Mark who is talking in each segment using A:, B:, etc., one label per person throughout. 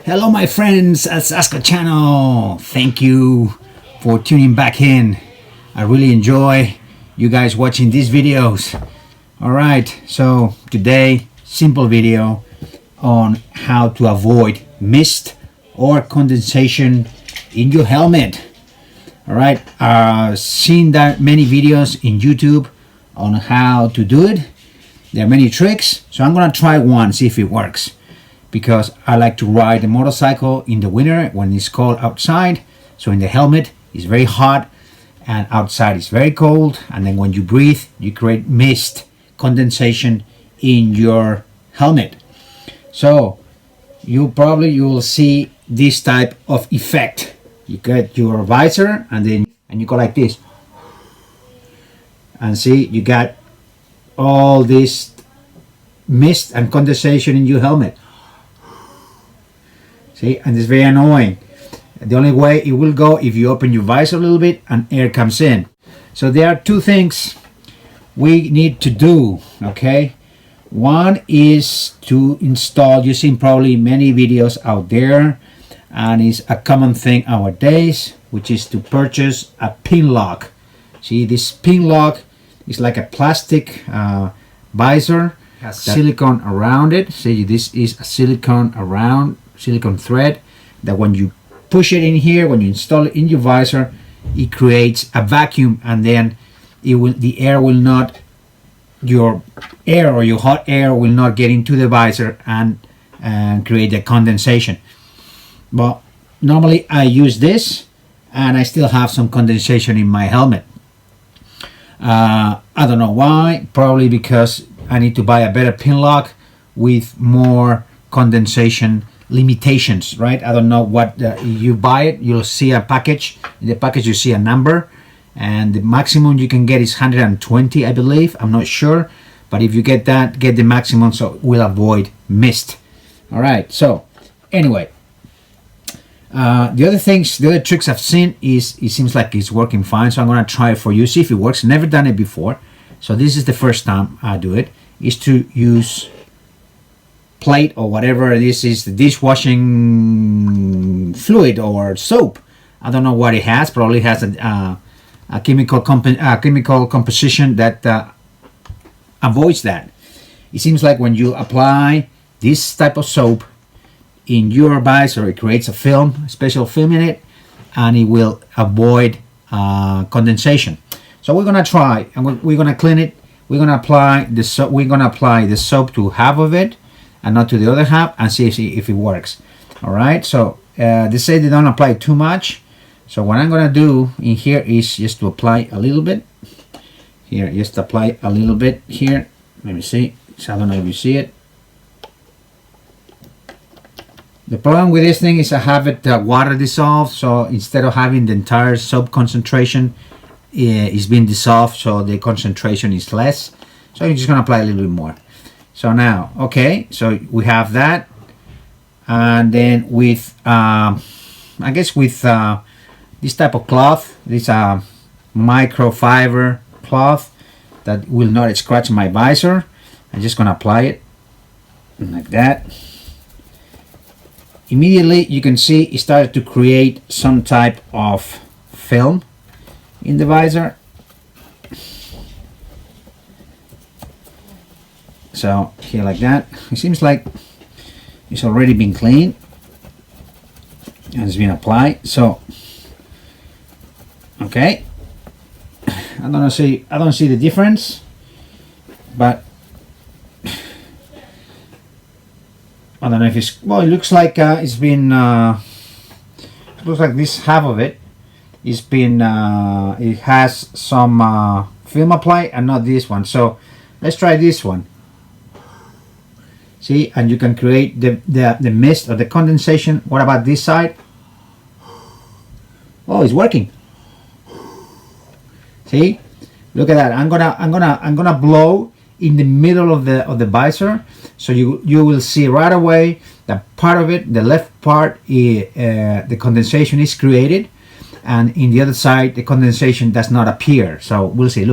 A: Hello my friends at Saska channel. Thank you for tuning back in. I really enjoy you guys watching these videos. Alright, so today simple video on how to avoid mist or condensation in your helmet. Alright, I've seen that many videos in YouTube on how to do it. There are many tricks, so I'm gonna try one, see if it works, because I like to ride a motorcycle in the winter when it's cold outside. So in the helmet it's very hot and outside it's very cold, and then when you breathe you create mist, condensation in your helmet. So you will see this type of effect. You get your visor and you go like this, and see, you got all this mist and condensation in your helmet. See, and it's very annoying. The only way it will go if you open your visor a little bit and air comes in. So there are two things we need to do, okay? One is to install, you've seen probably many videos out there, and it's a common thing nowadays, which is to purchase a pinlock. See, this pinlock is like a plastic visor, has silicone around it. See, this is a silicone thread that when you push it in here, when you install it in your visor, it creates a vacuum, and then the air will not, your air or your hot air will not get into the visor and create the condensation. But normally I use this and I still have some condensation in my helmet. I don't know why, probably because I need to buy a better pinlock with more condensation limitations, right? I don't know what you buy it, you'll see a package. In the package you see a number, and the maximum you can get is 120, I believe. I'm not sure, but if you get that, get the maximum, so it will avoid mist. All right, so anyway, the other tricks I've seen is, it seems like it's working fine, so I'm gonna try it for you, see if it works. Never done it before, so this is the first time I do it, is to use plate or whatever this is, the dishwashing fluid or soap. I don't know what it has. Probably has a chemical composition that avoids that. It seems like when you apply this type of soap in your visor, it creates a film, a special film in it, and it will avoid condensation. So we're gonna try, and we're gonna clean it. We're gonna apply the soap. We're gonna apply the soap to half of it and not to the other half, and see if it works. All right, so they say they don't apply too much, so what I'm gonna do in here is just to apply a little bit here, just apply a little bit here. Let me see, so I don't know if you see it. The problem with this thing is I have it water dissolved, so instead of having the entire soap concentration, it's been dissolved, so the concentration is less. So you're just gonna apply a little bit more. So now, okay, so we have that, and then with I guess with this type of cloth, this microfiber cloth that will not scratch my visor, I'm just gonna apply it like that. Immediately you can see it started to create some type of film in the visor. So here like that, it seems like it's already been cleaned and it's been applied. So okay, I don't see the difference, but I don't know if it's, well, it looks like it's been it looks like this half of it is been it has some film applied and not this one. So let's try this one. See, and you can create the mist or the condensation. What about this side? Oh, it's working. See, look at that. I'm gonna blow in the middle of the visor, so you will see right away that part of it, the left part, the condensation is created, and in the other side the condensation does not appear. So we'll see.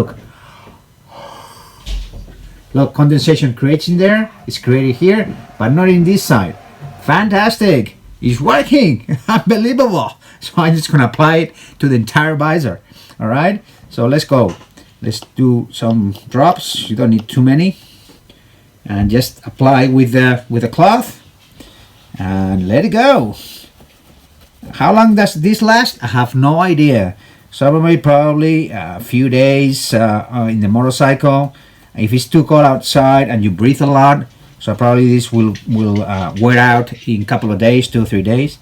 A: Look, condensation creates in there, it's created here, but not in this side. Fantastic. It's working. Unbelievable. So I'm just gonna apply it to the entire visor. All right, so let's go. Let's do some drops. You don't need too many, and just apply with the cloth and let it go. How long does this last? I have no idea. Probably a few days in the motorcycle. If it's too cold outside and you breathe a lot, so probably this will wear out in a couple of days, 2 or 3 days.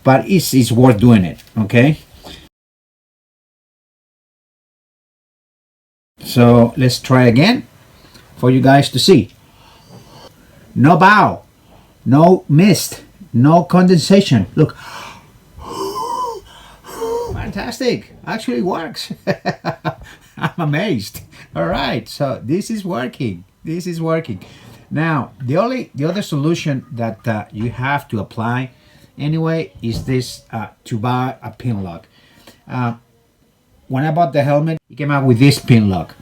A: But it's worth doing it, okay? So let's try again for you guys to see. No bow, no mist, no condensation. Look. Fantastic. Actually works. I'm amazed. All right, so this is working. This is working. Now, the other solution that you have to apply anyway is this to buy a pin lock. When I bought the helmet, it came out with this pin lock.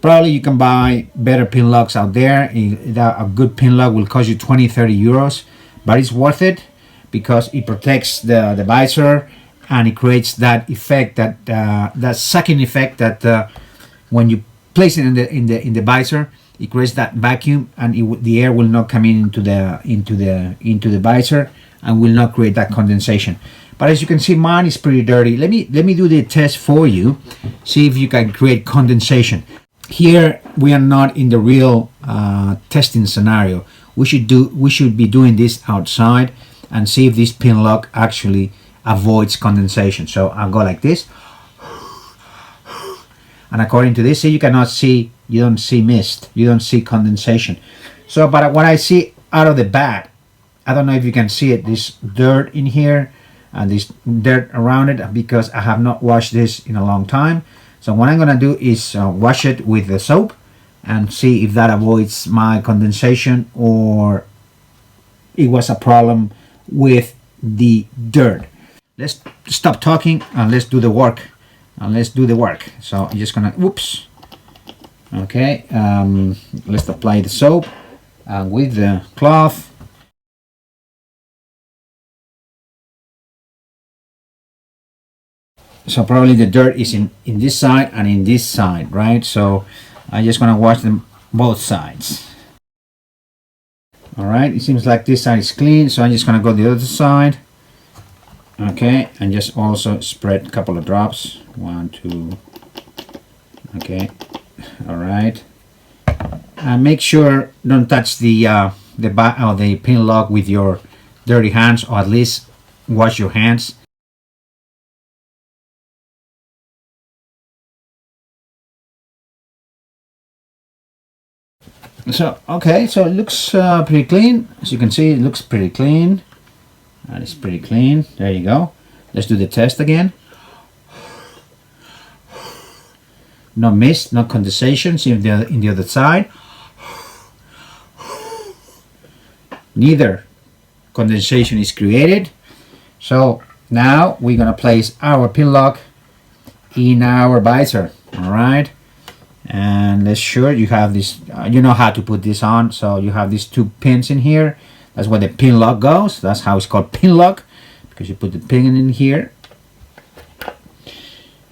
A: Probably you can buy better pin locks out there. A good pin lock will cost you 20-30 euros, but it's worth it because it protects the visor, and it creates that effect, that sucking effect that when you place it in the visor, it creates that vacuum, and the air will not come into the visor and will not create that condensation. But as you can see, mine is pretty dirty. Let me do the test for you. See if you can create condensation. Here we are not in the real testing scenario. We should be doing this outside and see if this pin lock actually avoids condensation. So I'll go like this, and according to this, see, you cannot see, you don't see mist, you don't see condensation. So but what I see out of the bat, I don't know if you can see it, this dirt in here and this dirt around it, because I have not washed this in a long time. So what I'm gonna do is wash it with the soap and see if that avoids my condensation or it was a problem with the dirt. Let's stop talking and let's do the work. So I'm just gonna, whoops. Okay, let's apply the soap with the cloth. So probably the dirt is in this side and in this side, right? So I'm just gonna wash them both sides. All right, it seems like this side is clean, so I'm just gonna go the other side. Okay, and just also spread a couple of drops. 1, 2. Okay, all right. And make sure don't touch the pin lock with your dirty hands, or at least wash your hands. So okay, so it looks pretty clean. As you can see, it looks pretty clean. That is pretty clean. There you go. Let's do the test again. No mist, no condensation. See in the other side. Neither condensation is created. So now we're gonna place our pin lock in our visor. All right, and let's sure you have this. You know how to put this on. So you have these 2 pins in here. That's where the pin lock goes. That's how it's called pin lock, because you put the pin in here.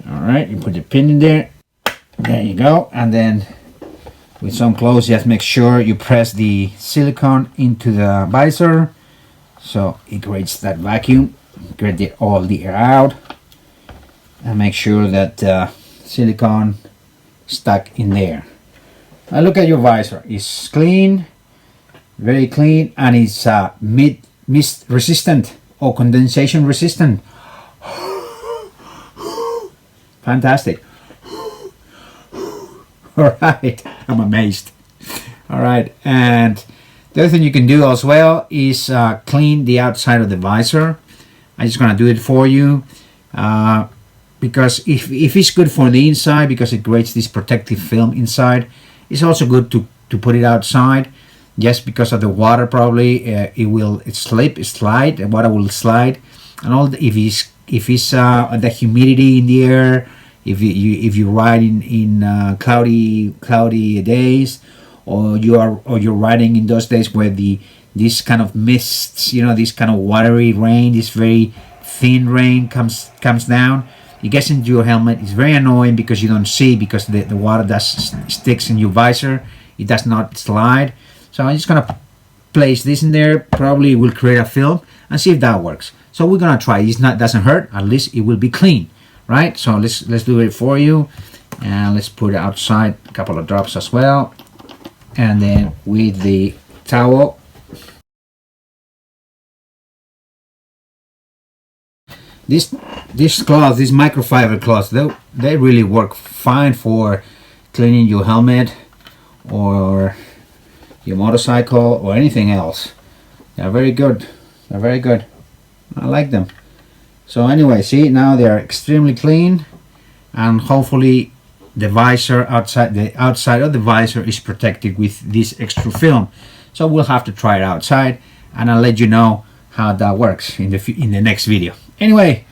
A: All right, you put the pin in there. There you go. And then with some clothes, just make sure you press the silicone into the visor, so it creates that vacuum, get all the air out, and make sure that silicone stuck in there. Now look at your visor. It's clean. Very clean, and it's mist resistant or condensation resistant. Fantastic. All right, I'm amazed. All right, and the other thing you can do as well is clean the outside of the visor. I'm just gonna do it for you because if it's good for the inside, because it creates this protective film inside, it's also good to put it outside. Just because of the water, probably it slide. The water will slide, and all if it's the humidity in the air, if you ride in cloudy days, or you're riding in those days where the this kind of mists, you know, this kind of watery rain, this very thin rain comes down. It gets into your helmet. It's very annoying because you don't see, because the water sticks in your visor. It does not slide. So I'm just gonna place this in there. Probably will create a film and see if that works. So we're gonna try. It's not, doesn't hurt. At least it will be clean, right? So let's do it for you, and let's put it outside a couple of drops as well, and then with the towel. This cloth, these microfiber cloths, they really work fine for cleaning your helmet or your motorcycle or anything else. They're very good. They're very good. I like them. So anyway, see, now they are extremely clean, and hopefully the visor the outside of the visor is protected with this extra film. So we'll have to try it outside, and I'll let you know how that works in the next video. Anyway,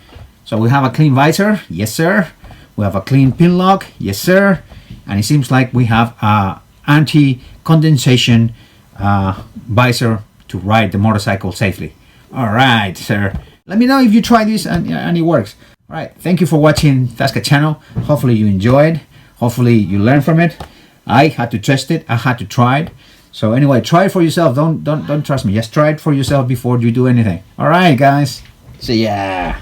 A: so we have a clean visor, yes sir. We have a clean pin lock, yes sir. And it seems like we have a anti-condensation visor to ride the motorcycle safely. All right, sir. Let me know if you try this and it works. All right, thank you for watching Tasca channel. Hopefully you enjoyed. Hopefully you learned from it. I had to test it. I had to try it. So anyway, try it for yourself. Don't trust me. Just try it for yourself before you do anything. All right, guys. See ya.